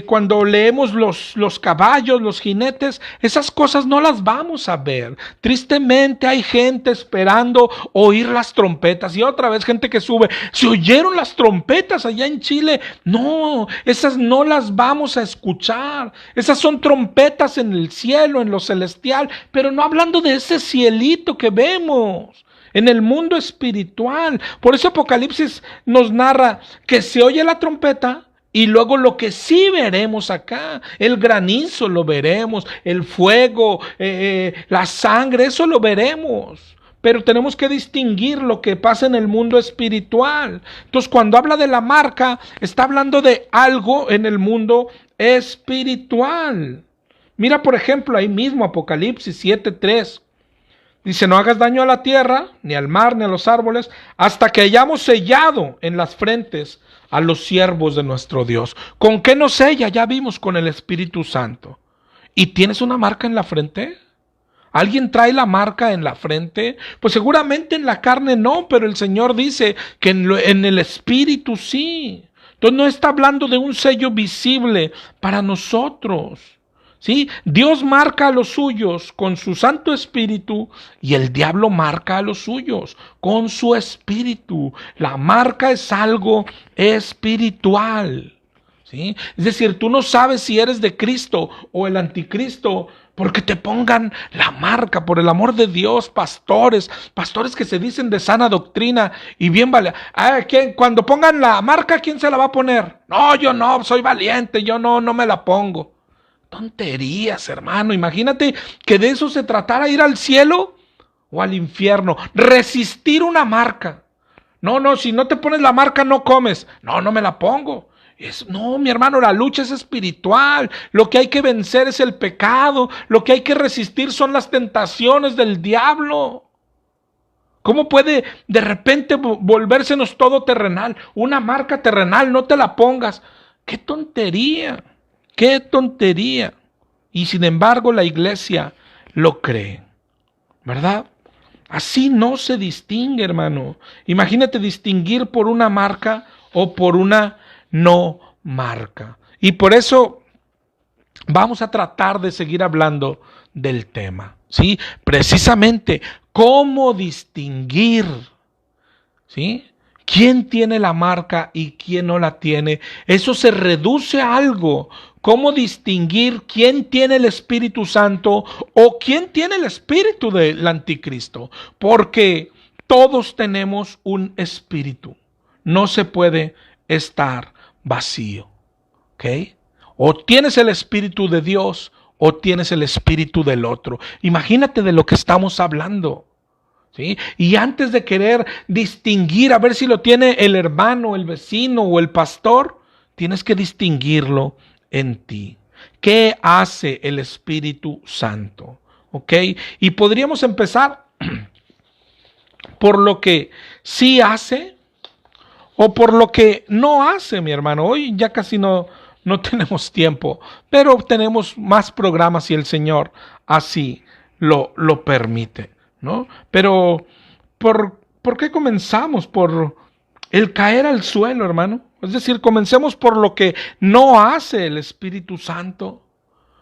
cuando leemos los caballos, los jinetes, esas cosas no las vamos a ver. Tristemente hay gente esperando oír las trompetas y otra vez gente que sube. ¿Se oyeron las trompetas allá en Chile? No, esas no las vamos a escuchar. Esas son trompetas en el cielo, en lo celestial, pero no hablando de ese cielito que vemos en el mundo espiritual. Por eso Apocalipsis nos narra que se oye la trompeta y luego lo que sí veremos acá, el granizo lo veremos, el fuego, la sangre, eso lo veremos. Pero tenemos que distinguir lo que pasa en el mundo espiritual. Entonces, cuando habla de la marca, está hablando de algo en el mundo espiritual. Mira, por ejemplo, ahí mismo Apocalipsis 7:3. Dice, no hagas daño a la tierra, ni al mar, ni a los árboles, hasta que hayamos sellado en las frentes a los siervos de nuestro Dios. ¿Con qué nos sella? Ya vimos, con el Espíritu Santo. ¿Y tienes una marca en la frente? ¿Alguien trae la marca en la frente? Pues seguramente en la carne no, pero el Señor dice que en el Espíritu sí. Entonces no está hablando de un sello visible para nosotros. ¿Sí? Dios marca a los suyos con su Santo Espíritu y el diablo marca a los suyos con su espíritu. La marca es algo espiritual, ¿sí? Es decir, tú no sabes si eres de Cristo o el anticristo porque te pongan la marca, por el amor de Dios, pastores que se dicen de sana doctrina y bien valientes. Cuando pongan la marca, ¿quién se la va a poner? No, yo no, soy valiente, yo no me la pongo. Tonterías, hermano. Imagínate que de eso se tratara, ir al cielo o al infierno. Resistir una marca. No, si no te pones la marca no comes. No me la pongo. No, mi hermano, la lucha es espiritual. Lo que hay que vencer es el pecado. Lo que hay que resistir son las tentaciones del diablo. ¿Cómo puede de repente volvérsenos todo terrenal? Una marca terrenal, no te la pongas. ¡Qué tontería! ¡Qué tontería! Y sin embargo la iglesia lo cree, ¿verdad? Así no se distingue, hermano. Imagínate distinguir por una marca o por una no marca. Y por eso vamos a tratar de seguir hablando del tema, ¿sí? Precisamente, ¿cómo distinguir? ¿Sí? ¿Quién tiene la marca y quién no la tiene? Eso se reduce a algo. ¿Cómo distinguir quién tiene el Espíritu Santo o quién tiene el espíritu del anticristo? Porque todos tenemos un espíritu. No se puede estar vacío. ¿Ok? O tienes el espíritu de Dios o tienes el espíritu del otro. Imagínate de lo que estamos hablando. ¿Sí? Y antes de querer distinguir, a ver si lo tiene el hermano, el vecino o el pastor, tienes que distinguirlo en ti. ¿Qué hace el Espíritu Santo? ¿Ok? Y podríamos empezar por lo que sí hace o por lo que no hace, mi hermano. Hoy ya casi no tenemos tiempo, pero tenemos más programas si el Señor así lo permite, ¿no? Pero, ¿por qué comenzamos? Por el caer al suelo, hermano. Es decir, comencemos por lo que no hace el Espíritu Santo.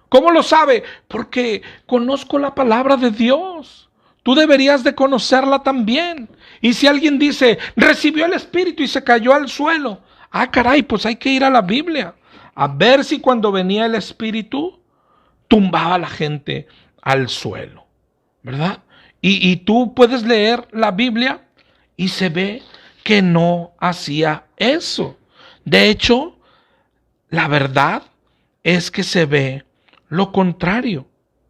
¿Cómo lo sabe? Porque conozco la palabra de Dios. Tú deberías de conocerla también. Y si alguien dice, recibió el Espíritu y se cayó al suelo. Caray, pues hay que ir a la Biblia. A ver si cuando venía el Espíritu, tumbaba a la gente al suelo. ¿Verdad? Y tú puedes leer la Biblia y se ve que no hacía eso. De hecho, la verdad es que se ve lo contrario,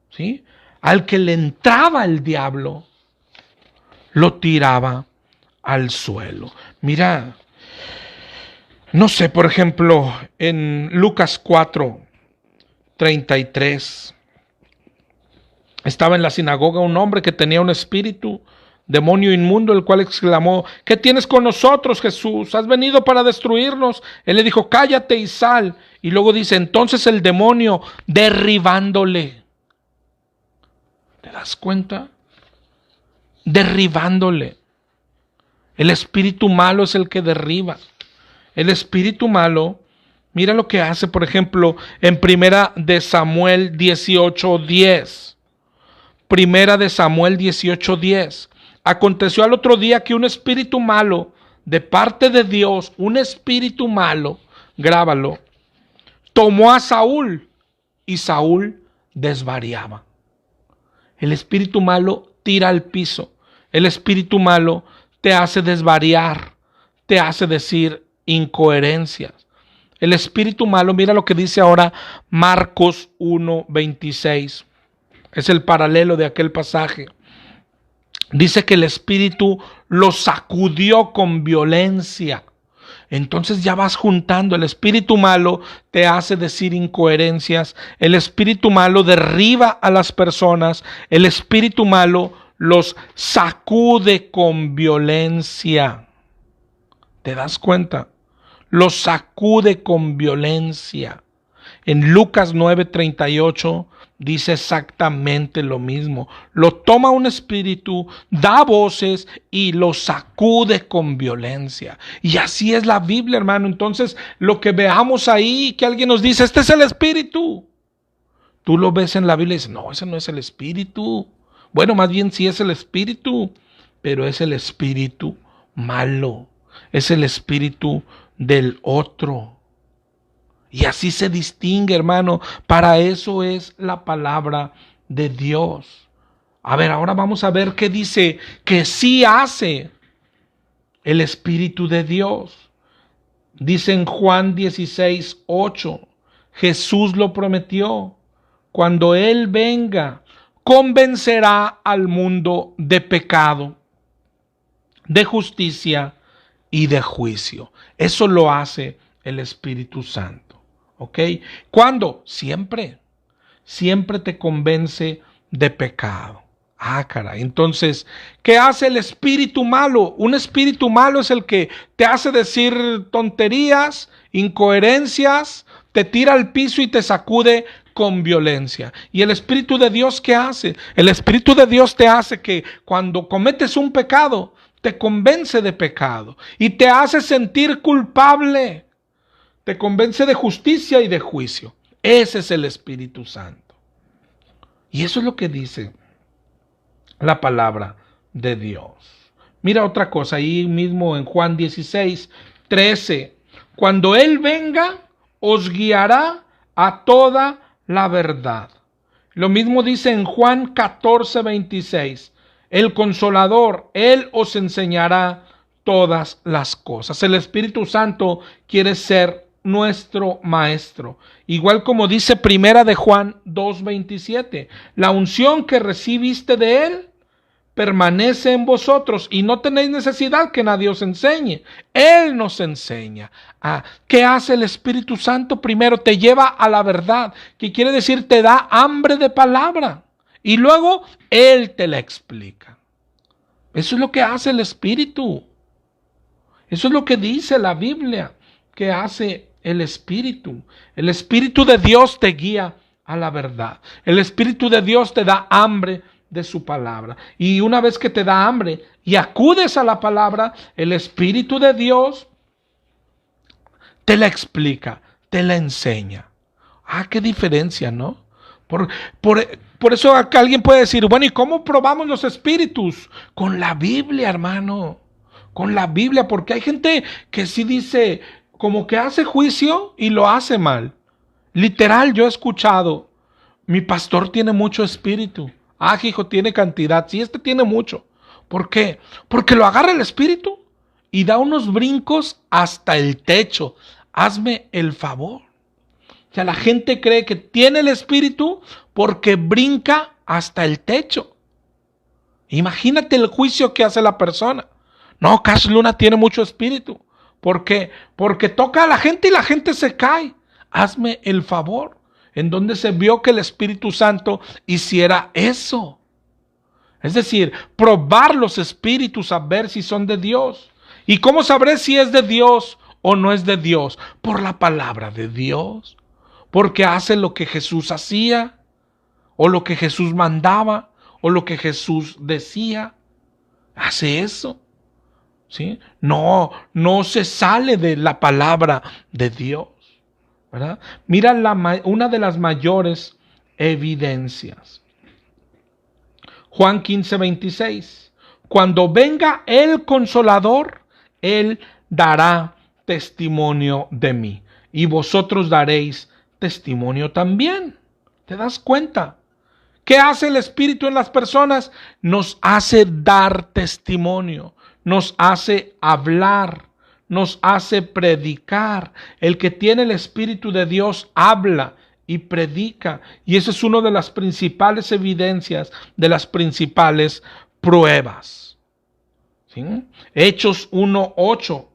¿sí? Al que le entraba el diablo, lo tiraba al suelo. Mira, no sé, por ejemplo, en Lucas 4:33, estaba en la sinagoga un hombre que tenía un espíritu, demonio inmundo, el cual exclamó: ¿qué tienes con nosotros, Jesús? ¿Has venido para destruirnos? Él le dijo: cállate y sal. Y luego dice: entonces el demonio, derribándole. ¿Te das cuenta? Derribándole. El espíritu malo es el que derriba. El espíritu malo, mira lo que hace, por ejemplo, en Primera de Samuel 18:10. Primera de Samuel 18:10. Aconteció al otro día que un espíritu malo, de parte de Dios, un espíritu malo, grábalo, tomó a Saúl y Saúl desvariaba. El espíritu malo tira al piso. El espíritu malo te hace desvariar, te hace decir incoherencias. El espíritu malo, mira lo que dice ahora Marcos 1:26. Es el paralelo de aquel pasaje. Dice que el espíritu lo sacudió con violencia. Entonces ya vas juntando. El espíritu malo te hace decir incoherencias. El espíritu malo derriba a las personas. El espíritu malo los sacude con violencia. ¿Te das cuenta? Los sacude con violencia. En Lucas 9:38 dice exactamente lo mismo. Lo toma un espíritu, da voces y lo sacude con violencia. Y así es la Biblia, hermano. Entonces, lo que veamos ahí, que alguien nos dice: este es el espíritu. Tú lo ves en la Biblia y dices: no, ese no es el espíritu. Bueno, más bien sí es el espíritu, pero es el espíritu malo. Es el espíritu del otro. Y así se distingue, hermano. Para eso es la palabra de Dios. A ver, ahora vamos a ver qué dice que sí hace el Espíritu de Dios. Dice en Juan 16:8, Jesús lo prometió: cuando Él venga, convencerá al mundo de pecado, de justicia y de juicio. Eso lo hace el Espíritu Santo. ¿Ok? ¿Cuándo? Siempre. Siempre te convence de pecado. Ah, caray. Entonces, ¿qué hace el espíritu malo? Un espíritu malo es el que te hace decir tonterías, incoherencias, te tira al piso y te sacude con violencia. ¿Y el Espíritu de Dios qué hace? El Espíritu de Dios te hace que cuando cometes un pecado, te convence de pecado y te hace sentir culpable. Te convence de justicia y de juicio. Ese es el Espíritu Santo. Y eso es lo que dice la palabra de Dios. Mira otra cosa, ahí mismo en Juan 16:13. Cuando Él venga, os guiará a toda la verdad. Lo mismo dice en Juan 14:26. El Consolador, Él os enseñará todas las cosas. El Espíritu Santo quiere ser nuestro maestro. Igual como dice Primera de Juan 2:27. La unción que recibiste de Él permanece en vosotros y no tenéis necesidad que nadie os enseñe. Él nos enseña. ¿Qué hace el Espíritu Santo? Primero te lleva a la verdad, que quiere decir te da hambre de palabra. Y luego Él te la explica. Eso es lo que hace el Espíritu. Eso es lo que dice la Biblia que hace el Espíritu. El Espíritu de Dios te guía a la verdad. El Espíritu de Dios te da hambre de su palabra. Y una vez que te da hambre y acudes a la palabra, el Espíritu de Dios te la explica, te la enseña. Qué diferencia, ¿no? Por eso acá alguien puede decir: bueno, ¿y cómo probamos los espíritus? Con la Biblia, hermano. Con la Biblia, porque hay gente que sí dice, como que hace juicio y lo hace mal. Literal, yo he escuchado: mi pastor tiene mucho espíritu. Hijo, tiene cantidad. Sí, tiene mucho. ¿Por qué? Porque lo agarra el espíritu y da unos brincos hasta el techo. Hazme el favor. O sea, la gente cree que tiene el Espíritu porque brinca hasta el techo. Imagínate el juicio que hace la persona. No, Cash Luna tiene mucho espíritu. ¿Por qué? Porque toca a la gente y la gente se cae. Hazme el favor. ¿En dónde se vio que el Espíritu Santo hiciera eso? Es decir, probar los espíritus a ver si son de Dios. ¿Y cómo sabré si es de Dios o no es de Dios? Por la palabra de Dios. Porque hace lo que Jesús hacía, o lo que Jesús mandaba, o lo que Jesús decía. Hace eso. ¿Sí? No se sale de la palabra de Dios, ¿verdad? Mira una de las mayores evidencias. Juan 15:26. Cuando venga el Consolador, Él dará testimonio de mí, y vosotros daréis testimonio también. ¿Te das cuenta? ¿Qué hace el Espíritu en las personas? Nos hace dar testimonio, nos hace hablar, nos hace predicar. El que tiene el Espíritu de Dios habla y predica. Y esa es una de las principales evidencias, de las principales pruebas. ¿Sí? Hechos 1:8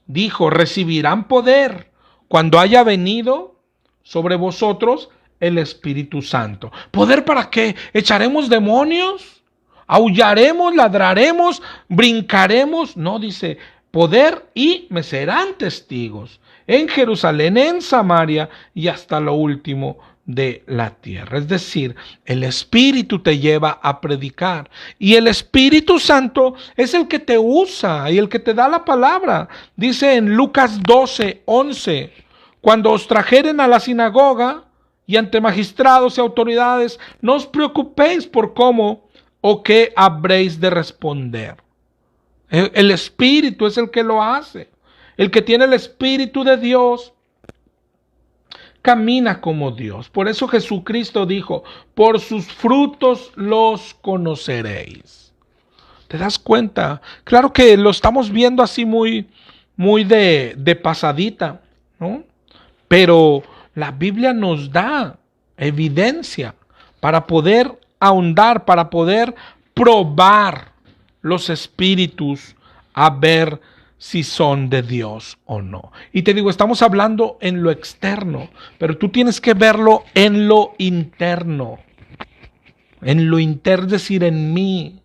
dijo: recibirán poder cuando haya venido sobre vosotros el Espíritu Santo. ¿Poder para qué? ¿Echaremos demonios? ¿Aullaremos? ¿Ladraremos? ¿Brincaremos? No, dice, poder, y me serán testigos en Jerusalén, en Samaria y hasta lo último de la tierra. Es decir, el Espíritu te lleva a predicar, y el Espíritu Santo es el que te usa y el que te da la palabra. Dice en Lucas 12:11, cuando os trajeren a la sinagoga y ante magistrados y autoridades, no os preocupéis por cómo o qué habréis de responder. El Espíritu es el que lo hace. El que tiene el Espíritu de Dios camina como Dios. Por eso Jesucristo dijo: por sus frutos los conoceréis. ¿Te das cuenta? Claro que lo estamos viendo así muy de pasadita, ¿no? Pero la Biblia nos da evidencia para poder ahondar, para poder probar los espíritus, a ver si son de Dios o no. Y te digo, estamos hablando en lo externo, pero tú tienes que verlo en lo interno. En lo interno, es decir, en mí.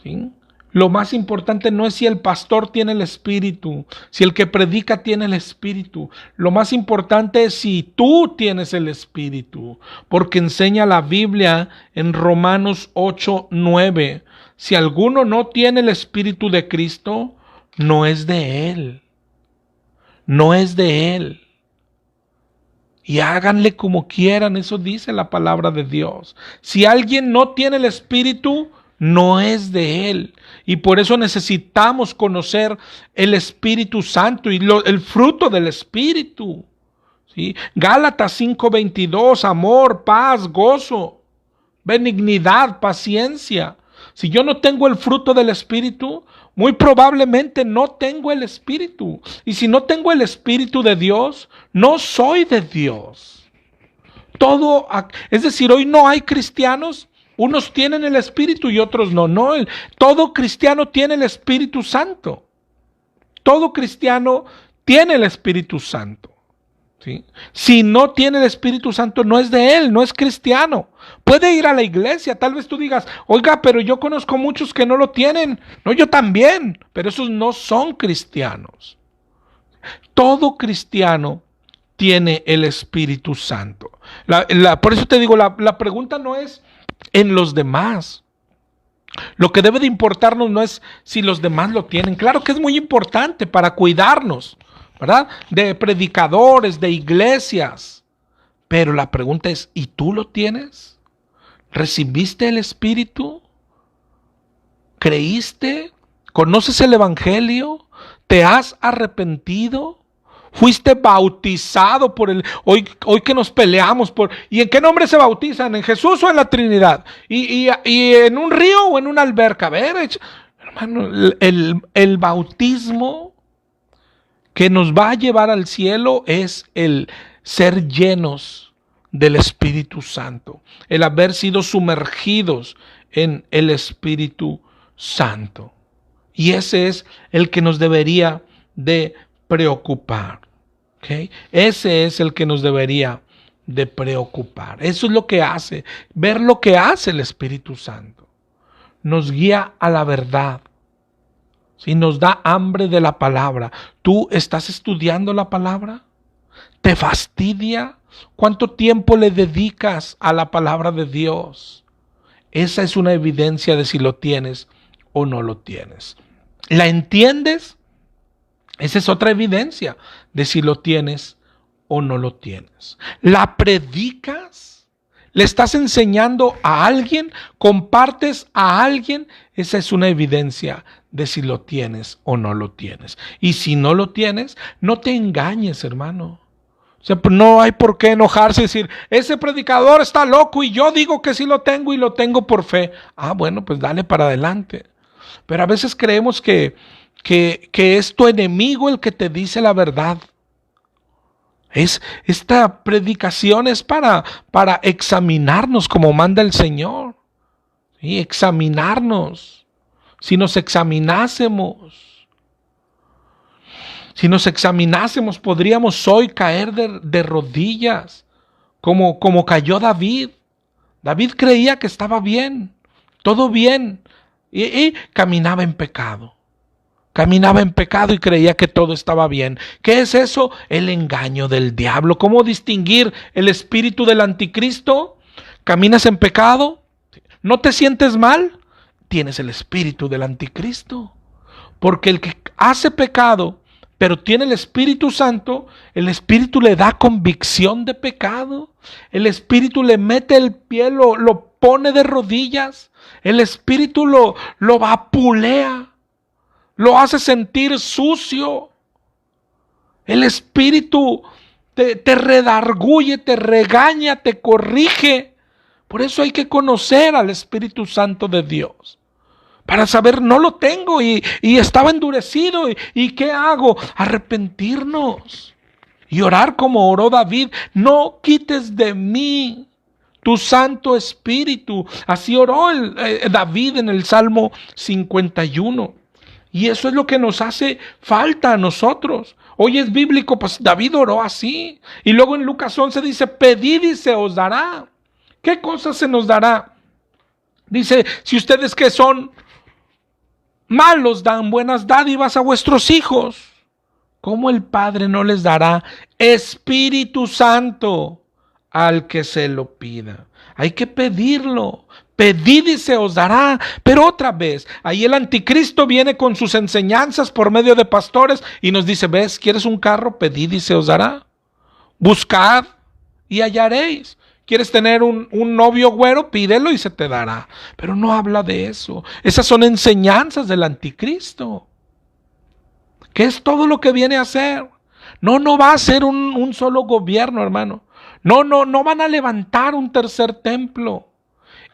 ¿Sí? Lo más importante no es si el pastor tiene el Espíritu, si el que predica tiene el Espíritu. Lo más importante es si tú tienes el Espíritu, porque enseña la Biblia en Romanos 8:9. Si alguno no tiene el Espíritu de Cristo, no es de Él. No es de Él. Y háganle como quieran, eso dice la palabra de Dios. Si alguien no tiene el Espíritu, no es de Él. Y por eso necesitamos conocer el Espíritu Santo y el fruto del Espíritu. ¿Sí? Gálatas 5:22, amor, paz, gozo, benignidad, paciencia. Si yo no tengo el fruto del Espíritu, muy probablemente no tengo el Espíritu. Y si no tengo el Espíritu de Dios, no soy de Dios. Es decir, hoy no hay cristianos. Unos tienen el Espíritu y otros no. Todo cristiano tiene el Espíritu Santo. Todo cristiano tiene el Espíritu Santo. ¿Sí? Si no tiene el Espíritu Santo, no es de él, no es cristiano. Puede ir a la iglesia, tal vez tú digas: oiga, pero yo conozco muchos que no lo tienen. No, yo también, pero esos no son cristianos. Todo cristiano tiene el Espíritu Santo. Por eso te digo, la pregunta no es en los demás. Lo que debe de importarnos no es si los demás lo tienen. Claro que es muy importante para cuidarnos, ¿verdad? De predicadores, de iglesias. Pero la pregunta es: ¿y tú lo tienes? ¿Recibiste el Espíritu? ¿Creíste? ¿Conoces el Evangelio? ¿Te has arrepentido? ¿Fuiste bautizado por el... Hoy que nos peleamos por... ¿Y en qué nombre se bautizan? ¿En Jesús o en la Trinidad? ¿Y en un río o en una alberca? A ver, hermano, el bautismo que nos va a llevar al cielo es ser llenos del Espíritu Santo, el haber sido sumergidos en el Espíritu Santo. Y ese es el que nos debería de preocupar. ¿Okay? Ese es el que nos debería de preocupar. Eso es lo que hace, ver lo que hace el Espíritu Santo. Nos guía a la verdad. ¿Sí? Nos da hambre de la palabra. ¿Tú estás estudiando la palabra? ¿Te fastidia? ¿Cuánto tiempo le dedicas a la palabra de Dios? Esa es una evidencia de si lo tienes o no lo tienes. ¿La entiendes? Esa es otra evidencia de si lo tienes o no lo tienes. ¿La predicas? ¿Le estás enseñando a alguien? ¿Compartes a alguien? Esa es una evidencia de si lo tienes o no lo tienes. Y si no lo tienes, no te engañes, hermano. O sea, no hay por qué enojarse y decir, ese predicador está loco y yo digo que sí lo tengo y lo tengo por fe. Bueno, pues dale para adelante. Pero a veces creemos que es tu enemigo el que te dice la verdad. Esta predicación es para examinarnos como manda el Señor. ¿Sí? Examinarnos. Si nos examinásemos, podríamos hoy caer de rodillas, como cayó David. David creía que estaba bien, todo bien, y caminaba en pecado. Caminaba en pecado y creía que todo estaba bien. ¿Qué es eso? El engaño del diablo. ¿Cómo distinguir el espíritu del anticristo? ¿Caminas en pecado? ¿No te sientes mal? Tienes el espíritu del anticristo. Porque el que hace pecado, pero tiene el Espíritu Santo, el Espíritu le da convicción de pecado. El Espíritu le mete el pie, lo pone de rodillas. El Espíritu lo vapulea. Lo hace sentir sucio. El Espíritu te redarguye, te regaña, te corrige. Por eso hay que conocer al Espíritu Santo de Dios. Para saber, no lo tengo y estaba endurecido. ¿Y qué hago? Arrepentirnos. Y orar como oró David. No quites de mí tu Santo Espíritu. Así oró David en el Salmo 51. Y eso es lo que nos hace falta a nosotros. Hoy es bíblico, pues David oró así. Y luego en Lucas 11 dice, pedid y se os dará. ¿Qué cosa se nos dará? Dice, si ustedes que son malos dan buenas dádivas a vuestros hijos, ¿cómo el Padre no les dará Espíritu Santo al que se lo pida? Hay que pedirlo. Pedid y se os dará. Pero otra vez, ahí el anticristo viene con sus enseñanzas por medio de pastores y nos dice, ¿ves? ¿Quieres un carro? Pedid y se os dará. Buscad y hallaréis. ¿Quieres tener un novio güero? Pídelo y se te dará. Pero no habla de eso. Esas son enseñanzas del anticristo. ¿Qué es todo lo que viene a hacer? No va a ser un solo gobierno, hermano. No van a levantar un tercer templo.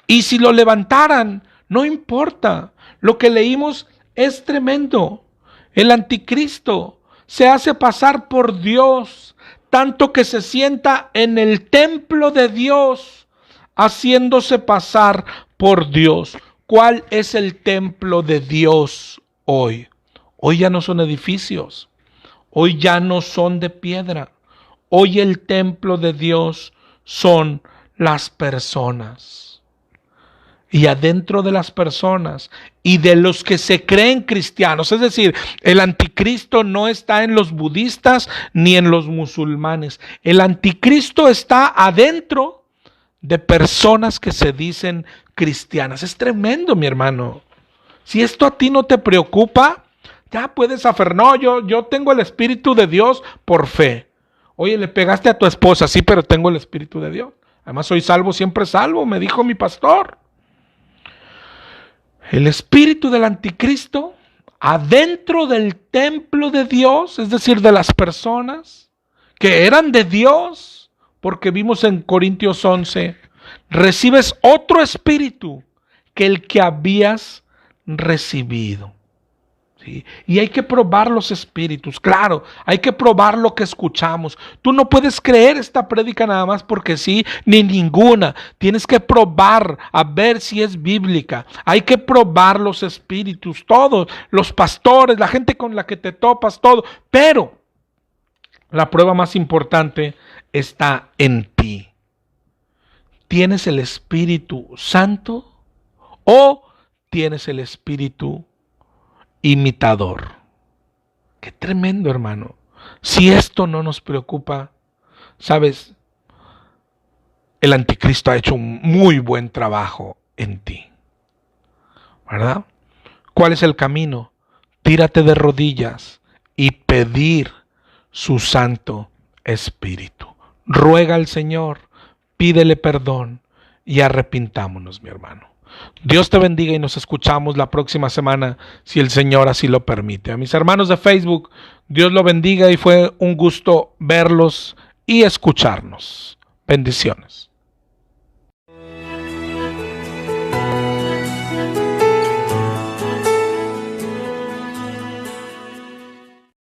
Y si lo levantaran, no importa. Lo que leímos es tremendo. El anticristo se hace pasar por Dios, tanto que se sienta en el templo de Dios, haciéndose pasar por Dios. ¿Cuál es el templo de Dios hoy? Hoy ya no son edificios. Hoy ya no son de piedra. Hoy el templo de Dios son las personas. Y adentro de las personas y de los que se creen cristianos, es decir, el anticristo no está en los budistas ni en los musulmanes. El anticristo está adentro de personas que se dicen cristianas. Es tremendo, mi hermano. Si esto a ti no te preocupa, ya puedes aferrar. No, yo tengo el Espíritu de Dios por fe. Oye, le pegaste a tu esposa, sí, pero tengo el Espíritu de Dios. Además, soy salvo, siempre salvo, me dijo mi pastor. El espíritu del anticristo adentro del templo de Dios, es decir, de las personas que eran de Dios, porque vimos en Corintios 11, recibes otro espíritu que el que habías recibido. ¿sí? Y hay que probar los espíritus, claro, hay que probar lo que escuchamos. Tú no puedes creer esta prédica nada más porque sí, ni ninguna. Tienes que probar a ver si es bíblica. Hay que probar los espíritus, todos, los pastores, la gente con la que te topas, todo. Pero la prueba más importante está en ti. ¿Tienes el Espíritu Santo o tienes el Espíritu imitador? Qué tremendo, hermano. Si esto no nos preocupa, sabes, el anticristo ha hecho un muy buen trabajo en ti, ¿verdad? ¿Cuál es el camino? Tírate de rodillas y pedir su Santo Espíritu. Ruega al Señor, pídele perdón y arrepintámonos, mi hermano. Dios te bendiga y nos escuchamos la próxima semana, si el Señor así lo permite. A mis hermanos de Facebook, Dios lo bendiga y fue un gusto verlos y escucharnos. Bendiciones.